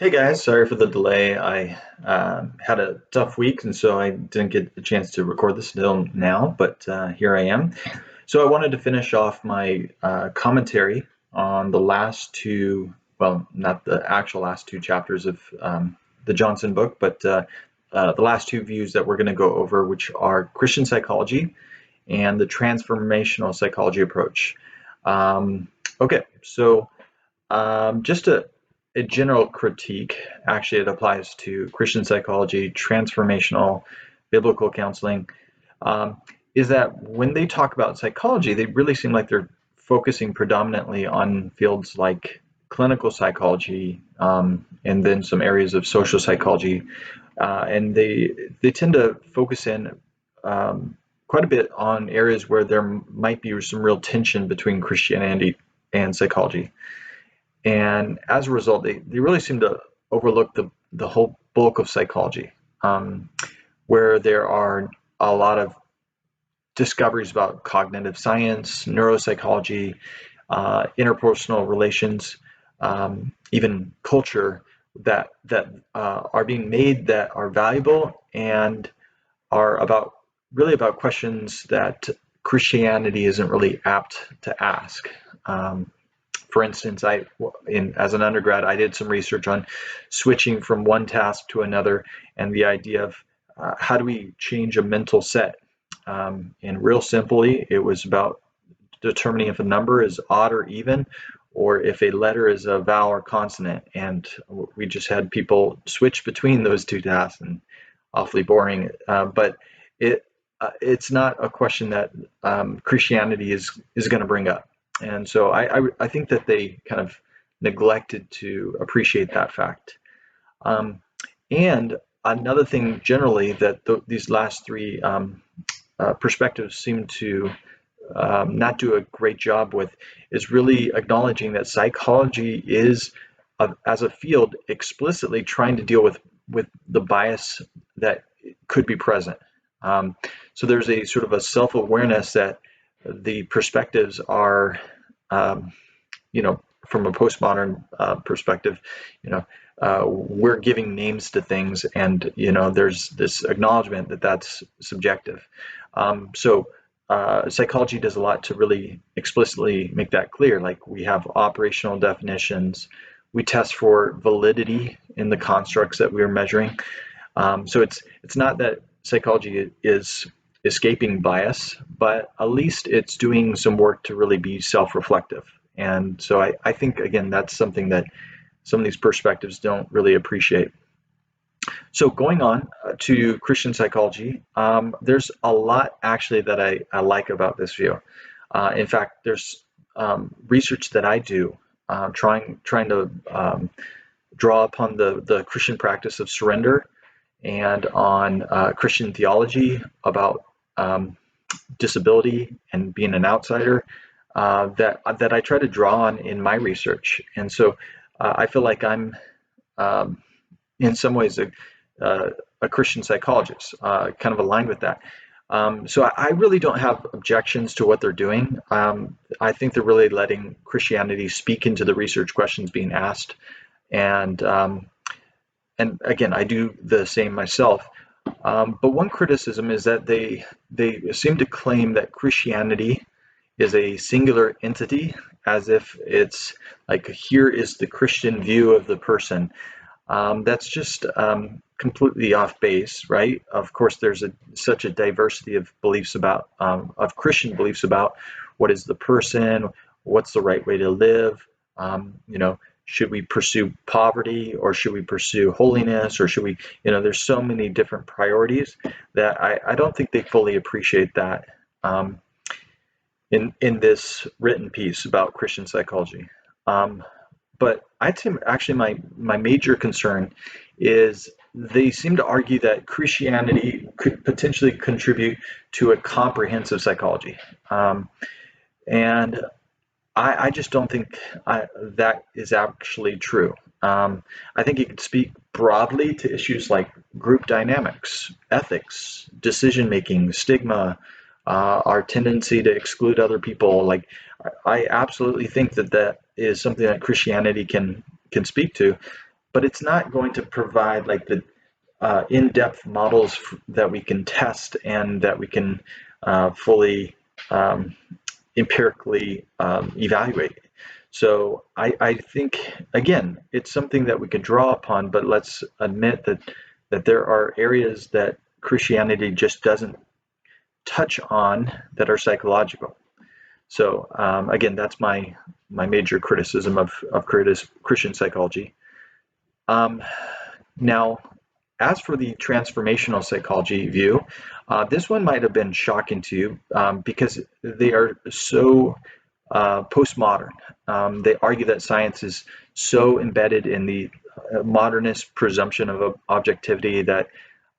Hey guys, sorry for the delay. I had a tough week, and so I didn't get the chance to record this until now, but here I am. So I wanted to finish off my commentary on the last two, well, not the actual last two chapters of the Johnson book, but the last two views that we're going to go over, which are Christian psychology and the transformational psychology approach. Um, okay, so just a general critique, actually, it applies to Christian psychology, transformational, biblical counseling, um, is that when they talk about psychology, they really seem like they're focusing predominantly on fields like clinical psychology, and then some areas of social psychology, and they tend to focus in quite a bit on areas where there might be some real tension between Christianity and psychology. And as a result, they really seem to overlook the whole bulk of psychology, where there are a lot of discoveries about cognitive science, neuropsychology, interpersonal relations, even culture that are being made that are valuable and are about questions that Christianity isn't really apt to ask. For instance, as an undergrad, I did some research on switching from one task to another and the idea of how do we change a mental set. And real simply, it was about determining if a number is odd or even, or if a letter is a vowel or consonant. And we just had people switch between those two tasks, and awfully boring. But it's not a question that Christianity is going to bring up. And so I think that they kind of neglected to appreciate that fact. And another thing generally that these last three perspectives seem to not do a great job with is really acknowledging that psychology is, as a field, explicitly trying to deal with the bias that could be present. So there's a sort of a self-awareness that the perspectives are, from a postmodern perspective, we're giving names to things, and there's this acknowledgement that that's subjective. So psychology does a lot to really explicitly make that clear. Like, we have operational definitions, we test for validity in the constructs that we're measuring. So it's not that psychology is escaping bias, but at least it's doing some work to really be self-reflective. And so I think, again, that's something that some of these perspectives don't really appreciate. So going on to Christian psychology, there's a lot actually that I like about this view. In fact, there's research that I do trying to draw upon the Christian practice of surrender and on Christian theology about disability and being an outsider, that I try to draw on in my research. And so I feel like I'm in some ways a Christian psychologist, kind of aligned with that. So I really don't have objections to what they're doing. I think they're really letting Christianity speak into the research questions being asked. And again, I do the same myself. But one criticism is that they seem to claim that Christianity is a singular entity, as if it's like, here is the Christian view of the person. That's just completely off base, right? Of course, there's such a diversity of beliefs about, of Christian beliefs about what is the person, what's the right way to live, should we pursue poverty, or should we pursue holiness, or should we, there's so many different priorities that I don't think they fully appreciate that in this written piece about Christian psychology. But I'd say actually my major concern is they seem to argue that Christianity could potentially contribute to a comprehensive psychology. And I just don't think that is actually true. I think it could speak broadly to issues like group dynamics, ethics, decision-making, stigma, our tendency to exclude other people. Like, I absolutely think that is something that Christianity can speak to. but it's not going to provide like the in-depth models that we can test and that we can fully empirically evaluate. So I think, again, it's something that we can draw upon, but let's admit that there are areas that Christianity just doesn't touch on that are psychological. So again, that's my major criticism of Christian psychology. Now, as for the transformational psychology view, this one might have been shocking to you because they are so postmodern. They argue that science is so embedded in the modernist presumption of objectivity that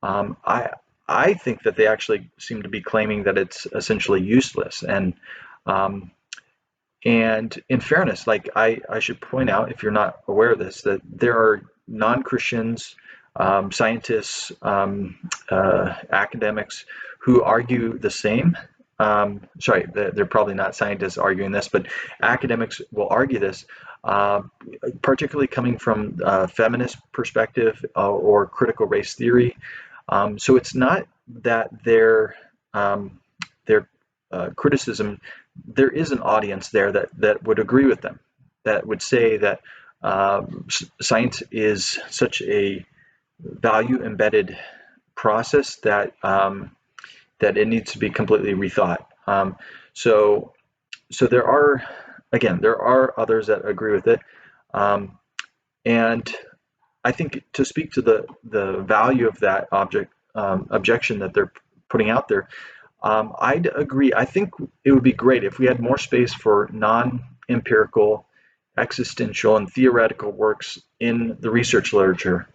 I think that they actually seem to be claiming that it's essentially useless. And in fairness, like I should point out, if you're not aware of this, that there are non-Christians, scientists, academics who argue the same. Sorry, they're probably not scientists arguing this, but academics will argue this, particularly coming from a feminist perspective or critical race theory. So it's not that their criticism, there is an audience there that would agree with them, that would say that science is such a value embedded process that that it needs to be completely rethought. So there are, again, there are others that agree with it, and I think to speak to the value of that objection that they're putting out there, I'd agree. I think it would be great if we had more space for non-empirical, existential, and theoretical works in the research literature.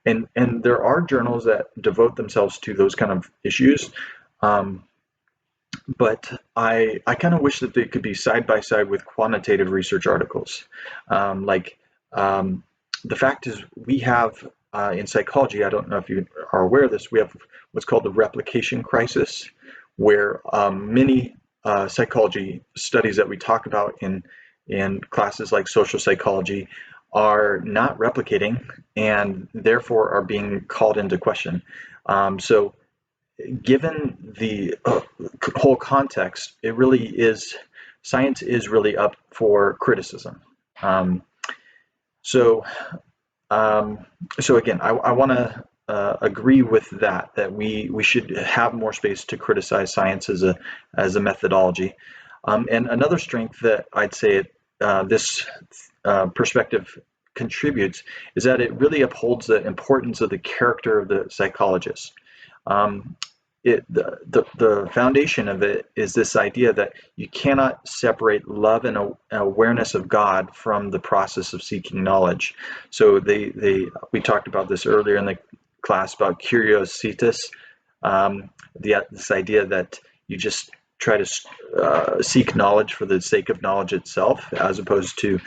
And there are journals that devote themselves to those kind of issues. But I kind of wish that they could be side by side with quantitative research articles. The fact is, we have in psychology, I don't know if you are aware of this, we have what's called the Replication Crisis, where many psychology studies that we talk about in classes like social psychology are not replicating and therefore are being called into question. So given the whole context, it really is, science is really up for criticism. So again, I want to agree with that we should have more space to criticize science as a methodology. And another strength that I'd say this perspective contributes is that it really upholds the importance of the character of the psychologist. The foundation of it is this idea that you cannot separate love and awareness of God from the process of seeking knowledge. So we talked about this earlier in the class about curiositas, this idea that you just try to seek knowledge for the sake of knowledge itself, as opposed to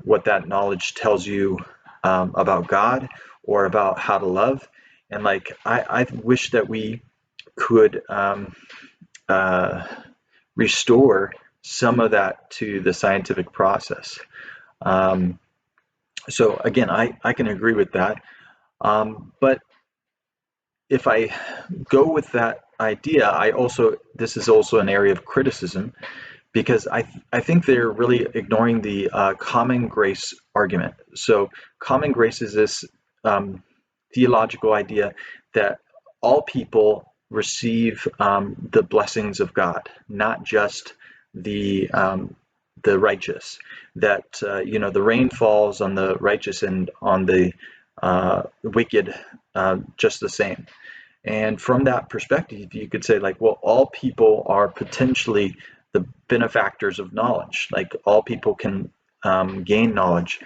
what that knowledge tells you about God or about how to love. And like I wish that we could restore some of that to the scientific process. So again, I can agree with that. But if I go with that idea, this is also an area of criticism, because I think they're really ignoring the common grace argument. So common grace is this theological idea that all people receive the blessings of God, not just the righteous. That the rain falls on the righteous and on the wicked just the same. And from that perspective, you could say, like, well, all people are potentially the benefactors of knowledge. Like, all people can gain knowledge.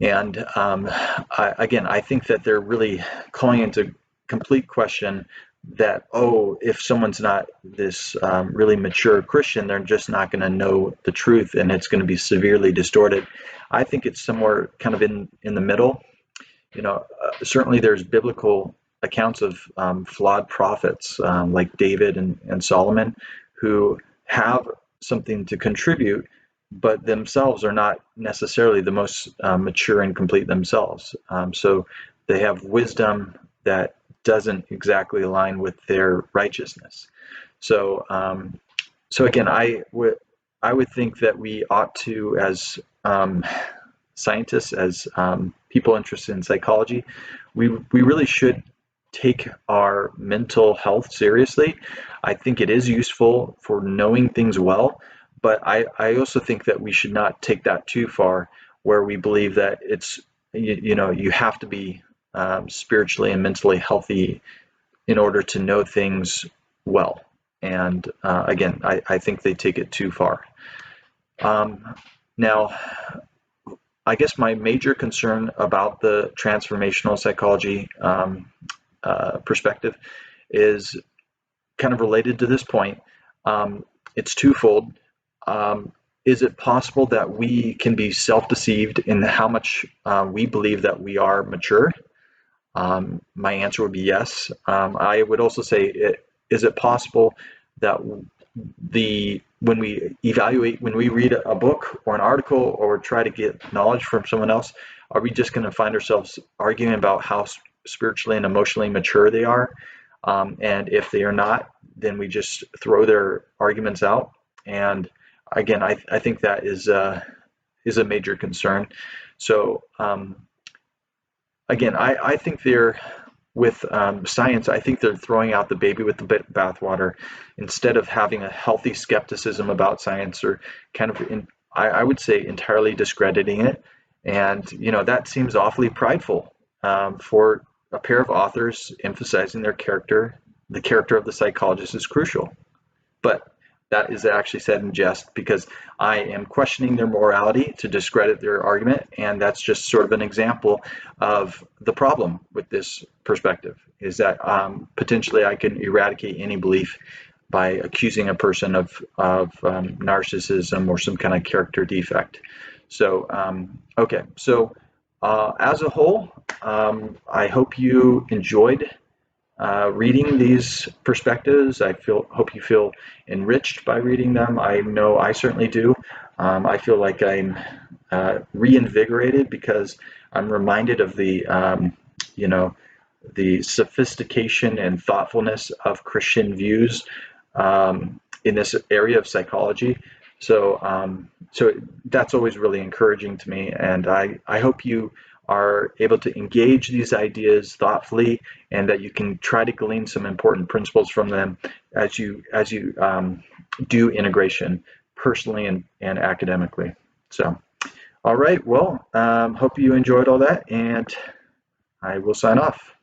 And I think that they're really calling into complete question that, if someone's not this really mature Christian, they're just not going to know the truth, and it's going to be severely distorted. I think it's somewhere kind of in the middle. Certainly there's biblical accounts of flawed prophets like David and Solomon, who have something to contribute, but themselves are not necessarily the most mature and complete themselves. So they have wisdom that doesn't exactly align with their righteousness. So, so again, I would think that we ought to, as scientists, as people interested in psychology, we really should take our mental health seriously. I think it is useful for knowing things well, but I also think that we should not take that too far, where we believe that it's you have to be spiritually and mentally healthy in order to know things well. And again, I think they take it too far. Now, I guess my major concern about the transformational psychology perspective is kind of related to this point. It's twofold. Is it possible that we can be self-deceived in how much we believe that we are mature? My answer would be yes. I would also say, is it possible that when we read a book or an article or try to get knowledge from someone else, are we just going to find ourselves arguing about how spiritually and emotionally mature they are? And if they are not, then we just throw their arguments out. And again, I think that is a major concern. So again, I think they're with science. I think they're throwing out the baby with the bathwater instead of having a healthy skepticism about science, or kind of, I would say, entirely discrediting it. And that seems awfully prideful for a pair of authors emphasizing their character. The character of the psychologist is crucial, but that is actually said in jest, because I am questioning their morality to discredit their argument, and that's just sort of an example of the problem with this perspective, is that potentially I can eradicate any belief by accusing a person of narcissism or some kind of character defect. So okay, so as a whole, I hope you enjoyed reading these perspectives. Hope you feel enriched by reading them. I know I certainly do. I feel like I'm reinvigorated because I'm reminded of the sophistication and thoughtfulness of Christian views in this area of psychology. So that's always really encouraging to me, and I hope you are able to engage these ideas thoughtfully, and that you can try to glean some important principles from them as you do integration personally and academically. So, all right, well, hope you enjoyed all that, and I will sign off.